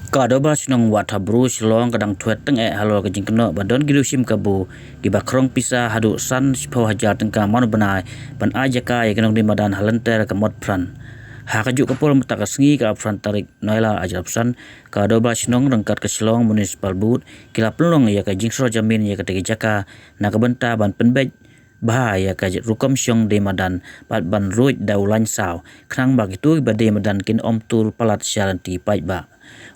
Kadoba sinong watabru silong kadang tuet teng halo ke jingkeno badon gidu sim kabu giba krong pisa hadu san sipo hajar tengka manu benai ban aja ka ya kenong di madan halenter ke mod pran ha kajuk kapol mata kasngi ka pran tarik noela ajar pesan kadoba sinong rengkat ke silong municipal boot kila pelong ya ka jingsro jamin ya ka tegi jaka na kabenta ban penbej bahaya ka rukom syong de madan bat ban ruit daulan saw knang bagitu ba de madan kin om tul palat syaranti pai ba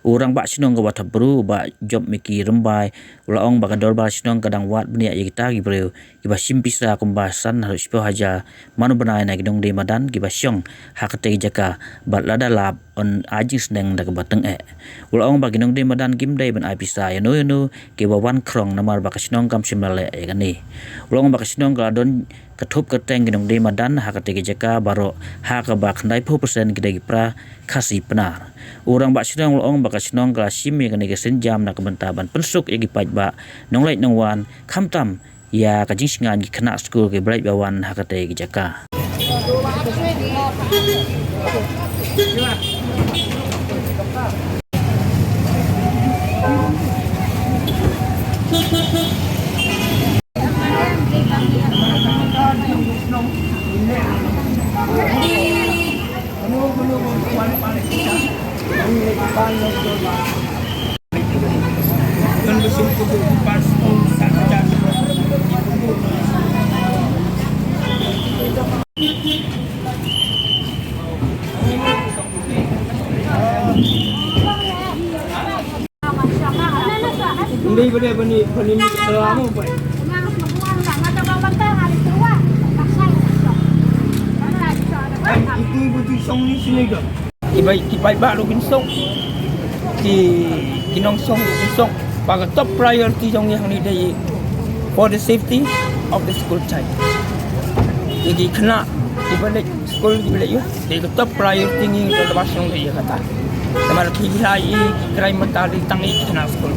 orang bak sinong ke watab beru bak job miki rembai ulaong bak dol bak sinong kadang wat benia ya kita gibreu giba simpisa kumbasan harus sipo haja manu benai na gidong de madan giba syong hakate jaka bat lada lab on ajing seneng dak bateng ulaong bak gidong de madan gimdai ban apisa ya no giba wan krong namar bak sinong kam simlale ya gani ulaong bak sinong kadon ketup keteng gidong de madan hakate jaka baro hak bak 90% gidai pra kasih penar orang bak sinong ulaong bak sinong kala sim ya kene senjam nak bentaban pensuk ya gipat ba nong lait nong wan khamtam ya kajing singan gi kena school ke bright bawan hakate gi jaka Hindi bani selama apa? Itu ibu song ni sini dah. Ibai ba lu song. Di kinong song pada top priority song yang ni day for the safety of the school child. Jadi kena di balik school di balik di top priority ni dalam song dia kata. Sama pilih crime mentari tangi kena school.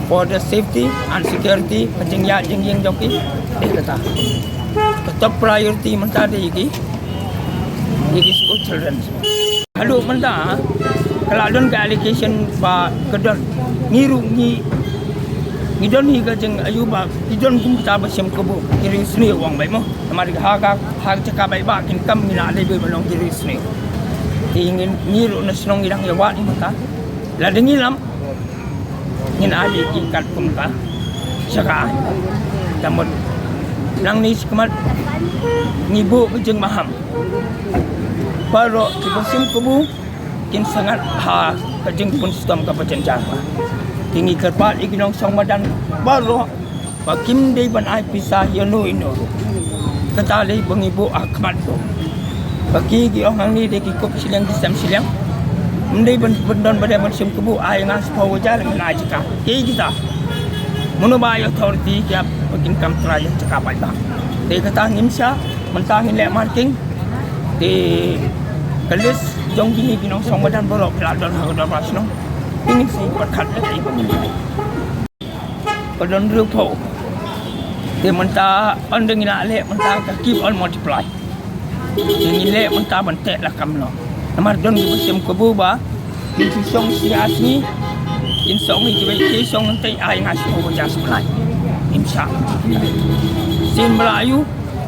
For the safety and security jeng joki dia kata top priority mentari iki school children. Halo mentah kalau don ke allocation ba kedon ngiru ni ngidon hi ka jeng ayuba idon kum ta ba sem ko kiri sni wang bai mo amari ha caka bai ba kin kam mina le be malong kiri sni ingin ngiru na snong idang ya wa ni mata la dengilam ngin ali ikat pun ka saka tamot nang ni skemat ngibu jeng maham baro kibasim kubu kin sangat ha kajeng pun sistem kapaten java tinggi kerpat iginong song madan baro bakim dei ban ai pisah yano ino katali bengibu akmat tu bagi gi orang ni deki kop silang disam silang mendai bendon pada musim kubu ai ngas pawajar menai jika ke kita monobai authority kia bakin kam traya cakapai ba de kata nimsa mentangin le marking di kelis jong gini ginong song badan borok peladon harga pasno ini sih berkat lagi pedon rupo dia mentah ondeng ina le mentah keep on multiply ini le mentah bentek lah kamno namar don di musim kubu ba di song siasni in song ni di song nanti ai ngas ko jas mulai insyaallah sin melayu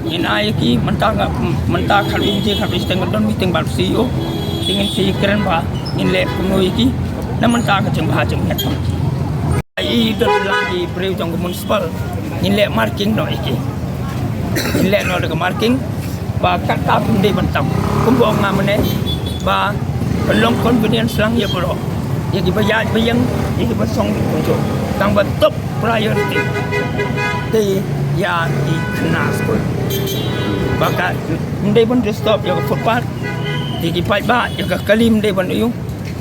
in ai ki mentah kalau ini kalau isteng don meeting baru CEO ingin si keren ba in le kuno iki na mentah ke jeng bahajeng het ai don lagi breu jong municipal in le marking no iki in le no de marking ba kat ta pun de bentam kumbo ngamane ba belum convenience lang ya bro ya dibayar bayang ya dibasong kunjo tang ba top priority di ya di kena school baka ndai pun stop ya footpath di pai ba ya kalim ndai pun yu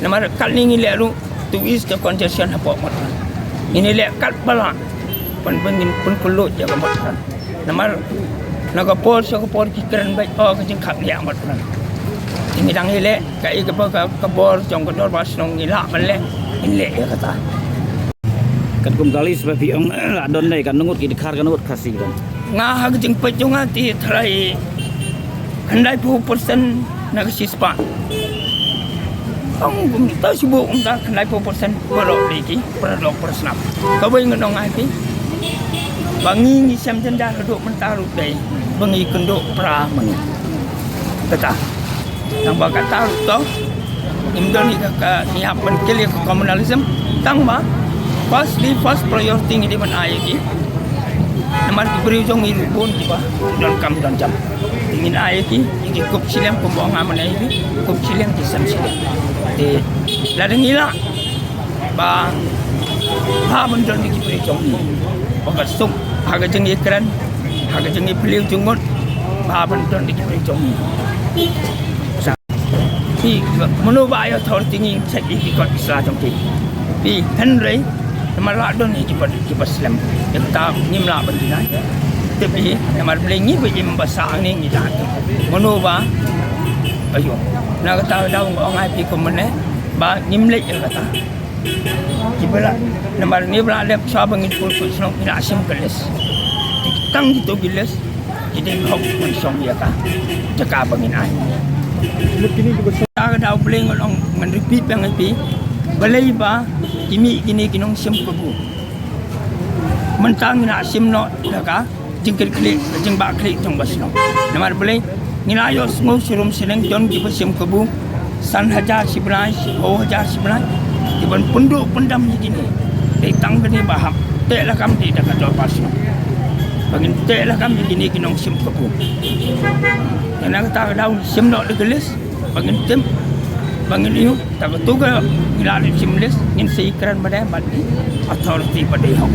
namar kalning ile lu to is the congestion hapo mat ini le kat bala pun bengin pun kulut ya mat namar nagapol sa kapor kikran bai o kajing khak ya mat ini dang ile kai ke bor jong ke dor bas nong ila male ile ya kata kan kum kali sebab yang adon dai kan nungut ki dikhar kan nungut kasih kan ngah jeng pejung ati trai 100% nagsi spa Ông tới sự bộ ông ta lại po persen berok lagi berok persnap. Kau boleh ngendong hati. Bangi ni sam janda duduk mentaru dei. Bangi kenduk pra mengi. Kata. Yang bakat tahu tu. Imdan ni niat menkeli komunalisme. Tang ba. First priority ni di mana ayat Namar diberi jong ini pun tiba dan kam dan jam. Ingin ayat ini kup silam pembuangan mana ini kup silam di sam silam. Di ladang ila ba benda ni diberi jong ini. Bagai sum harga jengi keren harga jengi beliau jungut benda ni diberi jong ini. Di menurut ayat thor tinggi cek ikut Islam jong ini. Di Henry Namar don ni kipas Islam. Kita nyimla bendina. Tapi namar belengi bagi membasah ni ni dah. Menova ayo. Nak kata dah orang api komene ba nyimlek kata. Kibala namar ni bela ada sabang itu pun senang nak asim keles. Tang itu giles jadi hok mensong ya ka. Jaka bangin ai. Lekini juga tak dah beleng orang menrepeat bang api. Balai ba kimi kini kinong sim kebu. Mentang nak sim no daka jengkel klik jeng ba klik jong basno. Namar balai nilayo semua surum seneng jon di sim kebu san hajar sibrai oh hajar sibrai diban penduk pendam ni gini. Tang beni baham teklah kam di dekat dor pasno. Bangin teklah kam di gini kinong sim kebu. Yang kata daun sim no degelis bangin tem Bangin itu tak betul ke nilai simlis ingin seikran pada badi authority pada hok.